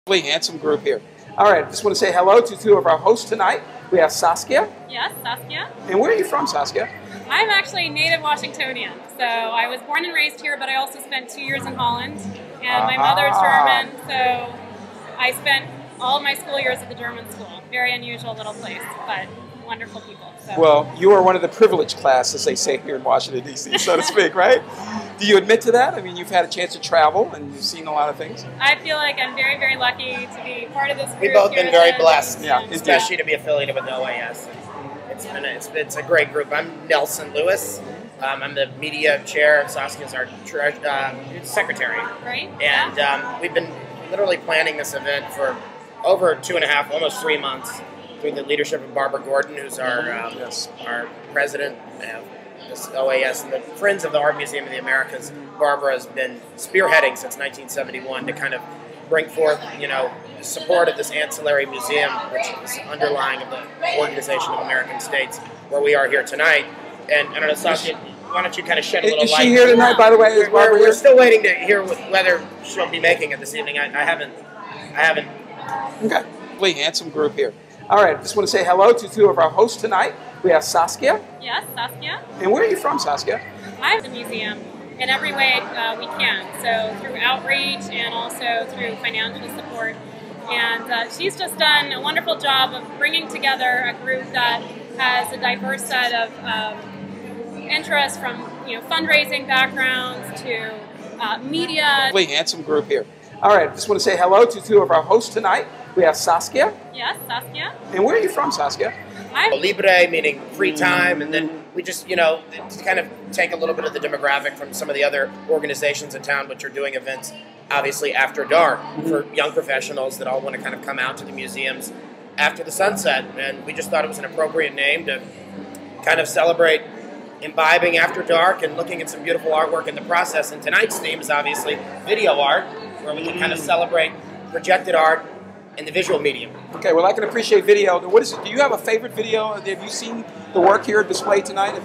Really handsome group here. All right, just want to say hello to two of our hosts tonight. We have Saskia. Yes, Saskia. And where are you from, Saskia? I'm actually native Washingtonian. So I was born and raised here, but I also spent 2 years in Holland. And my mother's German, so I spent all of my school years at the German school. Very unusual little place, but wonderful people. So. Well, you are one of the privileged class, as they say here in Washington, D.C., so to speak, right? Do you admit to that? I mean, you've had a chance to travel and you've seen a lot of things. I feel like I'm very, very lucky to be part of this group. We've both been very blessed, especially to be affiliated with OAS. It's a great group. I'm Nelson Lewis. I'm the media chair. Saskia's our secretary. Right. And we've been literally planning this event for over 2.5, almost 3 months, through the leadership of Barbara Gordon, who's our president of this OAS and the Friends of the Art Museum of the Americas. Barbara has been spearheading since 1971 to kind of bring forth, support of this ancillary museum, which is underlying of the Organization of American States, where we are here tonight. And I don't know, Saskia, why don't you kind of shed a little light? Is she here tonight, by the way? Is Barbara here? We're still waiting to hear whether she'll be making it this evening. I haven't. Okay. Really handsome group here. All right, just want to say hello to two of our hosts tonight. We have Saskia. Yes, Saskia. And where are you from, Saskia? I'm the museum in every way we can. So through outreach and also through financial support. And she's just done a wonderful job of bringing together a group that has a diverse set of interests, from fundraising backgrounds to media. Really handsome group here. All right, just want to say hello to two of our hosts tonight. We have Saskia. Yes, Saskia. And where are you from, Saskia? I'm Libre, meaning free time, and then we just, to kind of take a little bit of the demographic from some of the other organizations in town, which are doing events, obviously, after dark for young professionals that all want to kind of come out to the museums after the sunset. And we just thought it was an appropriate name to kind of celebrate imbibing after dark and looking at some beautiful artwork in the process. And tonight's theme is obviously video art, where we can kind of celebrate projected art in the visual medium. Okay, well, I can appreciate video. What is it? Do you have a favorite video? Have you seen the work here displayed tonight?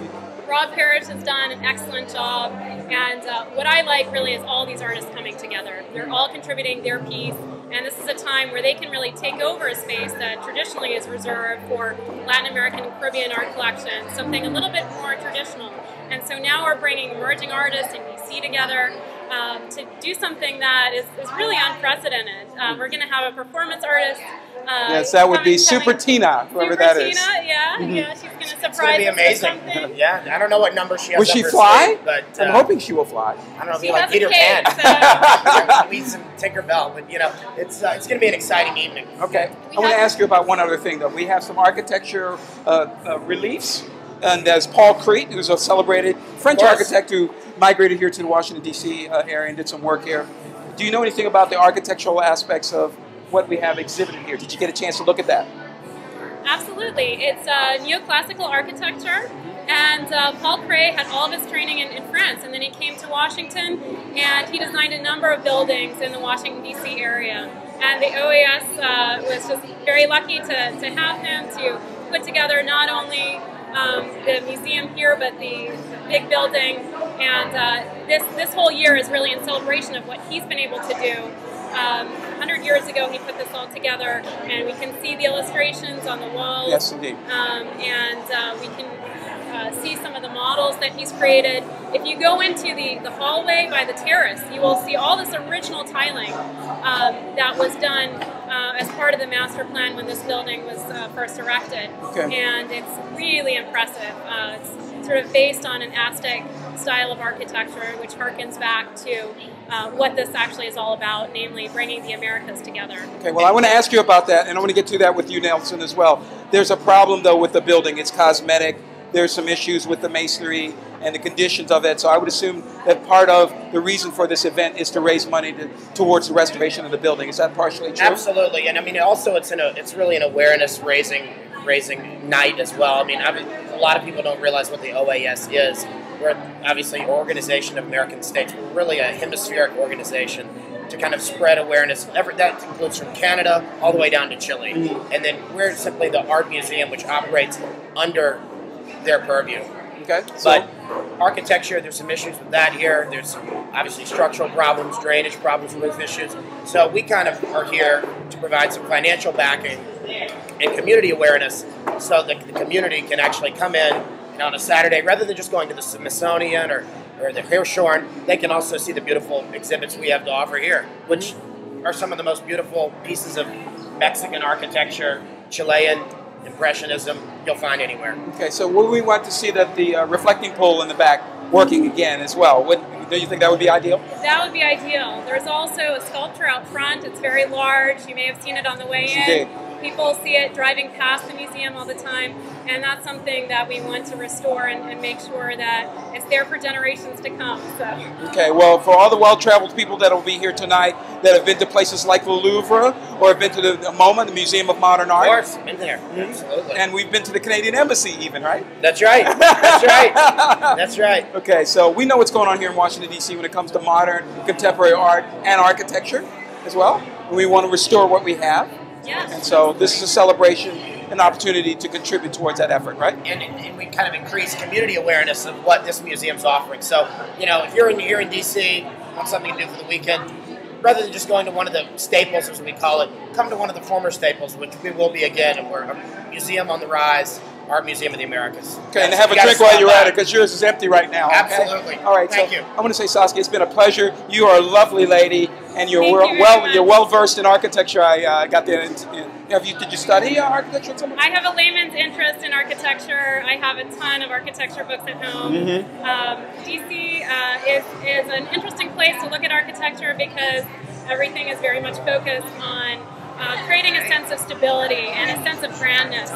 Rob Parrish has done an excellent job, and what I like really is all these artists coming together. They're all contributing their piece, and this is a time where they can really take over a space that traditionally is reserved for Latin American and Caribbean art collections, something a little bit more traditional. And so now we're bringing emerging artists in DC together to do something that is really unprecedented. We're going to have a performance artist. Yes, that would be Super Tina, whoever that is. Super Tina, yeah, she's going to surprise us. It's going to be amazing. Yeah, I don't know what number she has. Will she fly? Sleeve, but I'm hoping she will fly. I don't know if she you like Peter Pan. So. We need some Tinkerbell, but it's going to be an exciting evening. Okay, I want to ask you about one other thing though. We have some architecture reliefs. And there's Paul Crete, who's a celebrated French architect who migrated here to the Washington, D.C. area and did some work here. Do you know anything about the architectural aspects of what we have exhibited here? Did you get a chance to look at that? Absolutely. It's neoclassical architecture. And Paul Crete had all of his training in France, and then he came to Washington, and he designed a number of buildings in the Washington, D.C. area. And the OAS was just very lucky to have him to put together not only the museum here, but the big building, and this whole year is really in celebration of what he's been able to do. 100 years ago, he put this all together, and we can see the illustrations on the walls. Yes, indeed. And we can see some of the models that he's created. If you go into the hallway by the terrace, you will see all this original tiling that was done as part of the master plan when this building was first erected. Okay. And it's really impressive. It's sort of based on an Aztec style of architecture, which harkens back to what this actually is all about, namely bringing the Americas together. Okay, well, I want to ask you about that, and I want to get to that with you, Nelson, as well. There's a problem, though, with the building. It's cosmetic. There's some issues with the masonry and the conditions of it. So I would assume that part of the reason for this event is to raise money towards the restoration of the building. Is that partially true? Absolutely, and I mean, also it's really an awareness raising night as well. I mean, a lot of people don't realize what the OAS is. We're obviously an Organization of American States. We're really a hemispheric organization to kind of spread awareness. That includes from Canada all the way down to Chile. And then we're simply the art museum which operates under their purview. Okay. But architecture, there's some issues with that here. There's obviously structural problems, drainage problems, roof issues. So we kind of are here to provide some financial backing and community awareness so that the community can actually come in on a Saturday, rather than just going to the Smithsonian or the Hirshhorn. They can also see the beautiful exhibits we have to offer here, which are some of the most beautiful pieces of Mexican architecture, Chilean Impressionism you'll find anywhere. Okay, so we want to see that the reflecting pole in the back working again as well. Do you think that would be ideal? That would be ideal. There's also a sculpture out front. It's very large. You may have seen it on the way in. Indeed. People see it driving past the museum all the time, and that's something that we want to restore and make sure that it's there for generations to come. So. Okay, well, for all the well-traveled people that will be here tonight that have been to places like the Louvre or have been to the MoMA, the Museum of Modern Art. Of course, been there. Absolutely. And we've been to the Canadian Embassy even, right? That's right. That's right. That's right. Okay, so we know what's going on here in Washington, D.C. when it comes to modern, contemporary art and architecture as well. And we want to restore what we have. Yes. And so this is a celebration, an opportunity to contribute towards that effort, right? And we kind of increase community awareness of what this museum's offering. So, you know, if you're here in D.C., want something to do for the weekend, rather than just going to one of the staples, as we call it, come to one of the former staples, which we will be again, and we're a museum on the rise, Art Museum of the Americas. Okay, and have a drink while you're at it, because yours is empty right now. Okay? Absolutely. All right, Thank so you. I want to say, Saskia, it's been a pleasure. You are a lovely lady, and you're you're well versed in architecture. I got there. Did you study architecture? I have a layman's interest in architecture. I have a ton of architecture books at home. DC is an interesting place to look at architecture because everything is very much focused on creating a sense of stability and a sense of grandness.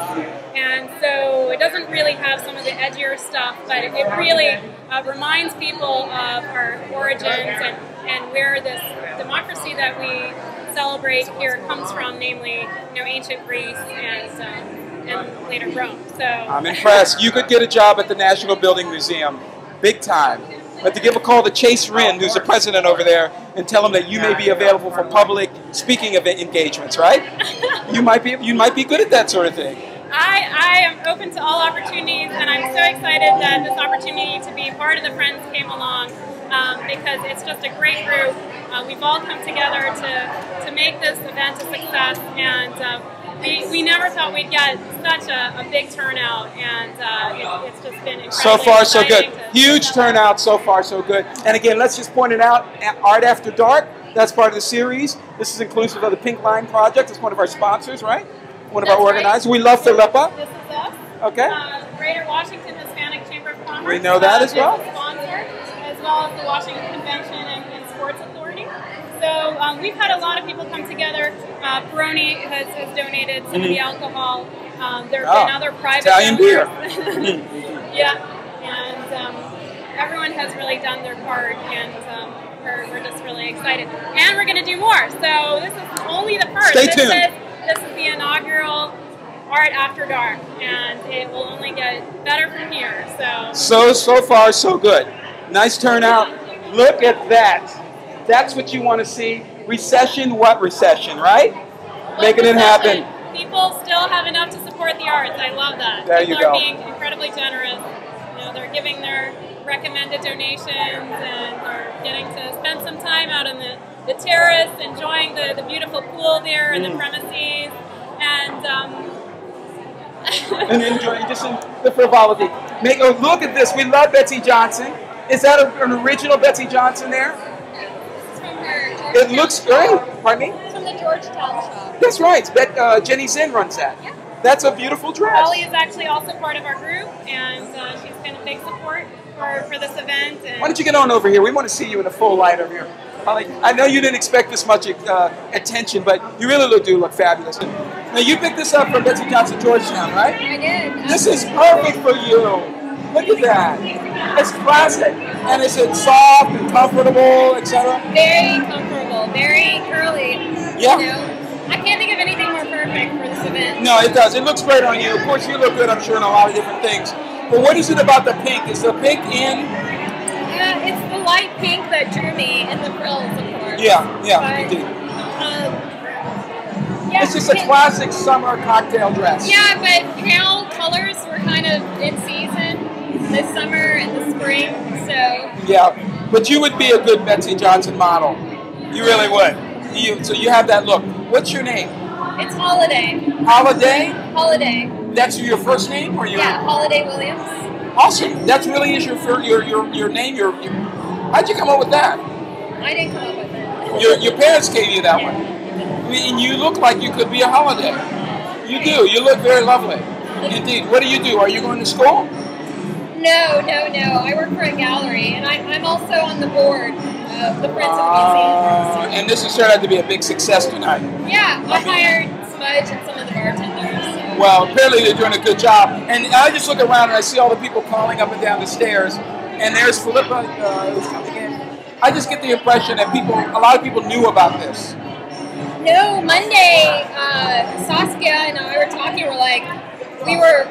And so it doesn't really have some of the edgier stuff, but it really reminds people of our origins and where this democracy that we celebrate here comes from, namely, ancient Greece and later Rome. So I'm impressed. You could get a job at the National Building Museum, big time. But to give a call to Chase Rinn, who's the president over there, and tell him that you may be available for public speaking event engagements, right? You might be good at that sort of thing. I am open to all opportunities, and I'm so excited that this opportunity to be part of the Friends came along because it's just a great group. We've all come together to make this event a success, and we never thought we'd get such a big turnout, and it's just been incredible. So far, so good. Huge turnout, so far, so good. And again, let's just point it out, Art After Dark, that's part of the series. This is inclusive of the Pink Line Project. It's one of our sponsors, right? One of our organizers. We love Philippa. This is us. Okay. Greater Washington Hispanic Chamber of Commerce. We know that as well. Is a sponsor, as well as the Washington Convention and Sports Authority. So we've had a lot of people come together. Peroni has donated some of the alcohol. There have been other private Italian beer. Yeah, and everyone has really done their part, and we're just really excited. And we're going to do more. So this is only the first. Stay tuned. This is the inaugural Art After Dark, and it will only get better from here. So far, so good. Nice turnout. Look at that. That's what you want to see. Recession, what recession, right? Making it happen. People still have enough to support the arts. I love that. There you People go. are being incredibly generous. They're giving their recommended donations, and they're getting to spend some time out on the terrace, enjoying the beautiful pool there and the premises, and and enjoying just the frivolity. Look at this. We love Betsy Johnson. Is that an original Betsy Johnson there? It's from her It looks great. Pardon me? It's from the Georgetown shop. That's right. Jenny Zinn runs that. Yeah. That's a beautiful dress. Holly is actually also part of our group, and she's been a big support for this event. And Why don't you get on over here? We want to see you in a full light over here. Holly, I know you didn't expect this much attention, but you really do look fabulous. Now, you picked this up from Betsy Johnson Georgetown, right? I did. This is perfect for you. Look at that. It's classic. And is it soft and comfortable, etc.? Very comfortable, very curly. Yeah. I can't think of anything more perfect for this event. No, it does. It looks great on you. Of course, you look good, I'm sure, in a lot of different things. But what is it about the pink? Is the pink in? Yeah, it's the light pink that drew me, and the frills, of course. Yeah, indeed. Yeah, It's just a classic summer cocktail dress. Yeah, but pale colors were kind of in season. this summer and the spring. So Yeah, but you would be a good Betsey Johnson model. You really would. So you have that look. What's your name? it's Holiday. Holiday? Holiday. That's your first name, or your? Yeah, Holiday Williams. Awesome. That really is your name. How'd you come up with that? I didn't come up with it. Your parents gave you that one. I mean, and you look like you could be a Holiday. You do. You look very lovely. Indeed. What do you do? Are you going to school? No. I work for a gallery, and I'm also on the board of the Friends of the Museum. And this has turned out to be a big success tonight. Yeah, I hired Smudge and some of the bartenders. So. Well, apparently they're doing a good job. And I just look around and I see all the people crawling up and down the stairs. And there's Philippa who's coming in. I just get the impression that a lot of people knew about this. No, Monday, Saskia and I were talking. We were,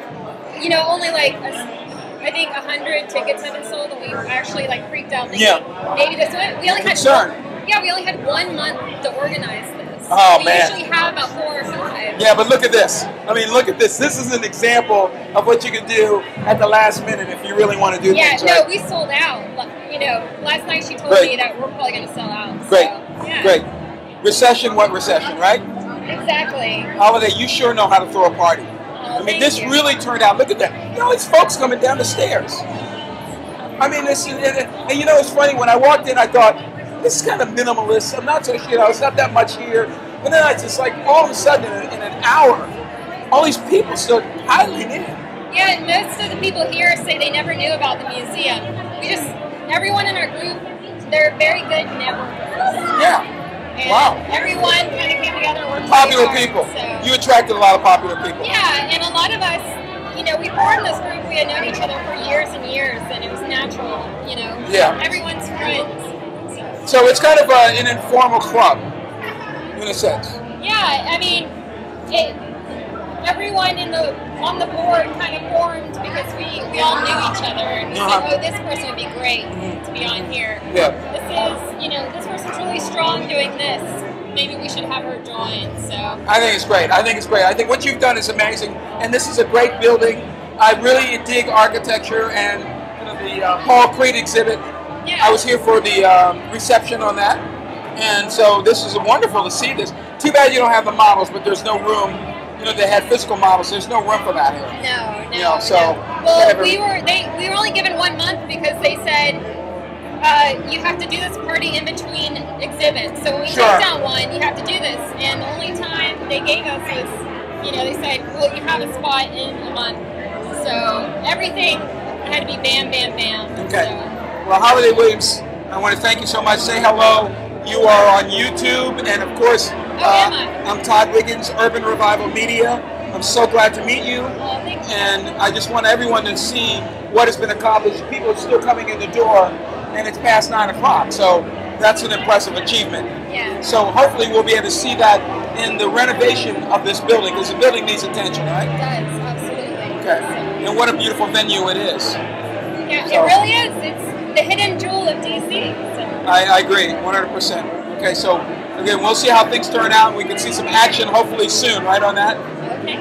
only I think 100 tickets have been sold, and we were actually freaked out. Maybe this one. We only had 1 month to organize this. Oh, we man. usually have about 4 or 5. Yeah, but look at this. I mean, look at this. This is an example of what you can do at the last minute if you really want to do things right. We sold out. Last night she told me that we're probably going to sell out. Great, so, yeah. great. Recession, what recession, right? Exactly. Holiday, you sure know how to throw a party. I mean, this really turned out. Look at that. It's folks coming down the stairs. I mean, this, and it's funny. When I walked in, I thought this is kind of minimalist. I'm not so sure. It's not that much here. But then it's just all of a sudden, in an hour, all these people start piling in. Yeah, and most of the people here say they never knew about the museum. Everyone in our group, they're very good networkers. Yeah. And wow. Everyone kind of came together and worked popular hard, people. So. You attracted a lot of popular people. Yeah, and a lot of us, we formed this group. We had known each other for years and years, and it was natural, Yeah. Everyone's friends. So it's kind of an informal club, in a sense. Yeah, I mean, everyone on the board kind of formed because we all knew each other, and we said, this person would be great to be on here. Yeah. This person's really strong doing this. Maybe we should have her join. So I think it's great. I think what you've done is amazing, and this is a great building. I really dig architecture and the Paul Creed exhibit. Yeah. I was here for the reception on that, and so this is wonderful to see this. Too bad you don't have the models, but there's no room. They had physical models. There's no room for that here. No. So well, we were only given 1 month because they said you have to do this party in between exhibits. So when we take down one, you have to do this. And the only time they gave us is, they said, well, you have a spot in a month. So everything had to be bam, bam, bam. Okay. So. Well, Holiday Williams, I want to thank you so much. Say hello. You are on YouTube, and of course, I'm Todd Wiggins, Urban Revival Media. I'm so glad to meet you. Well, thank you. And I just want everyone to see what has been accomplished. People are still coming in the door, and it's past 9 o'clock. So that's an impressive achievement. Yeah. So hopefully we'll be able to see that in the renovation of this building, because the building needs attention, right? It does, absolutely. Okay. And what a beautiful venue it is. Yeah, it really is. It's the hidden jewel of DC. So. I agree, 100%. Okay, so again, we'll see how things turn out. We can see some action hopefully soon, right on that? Okay.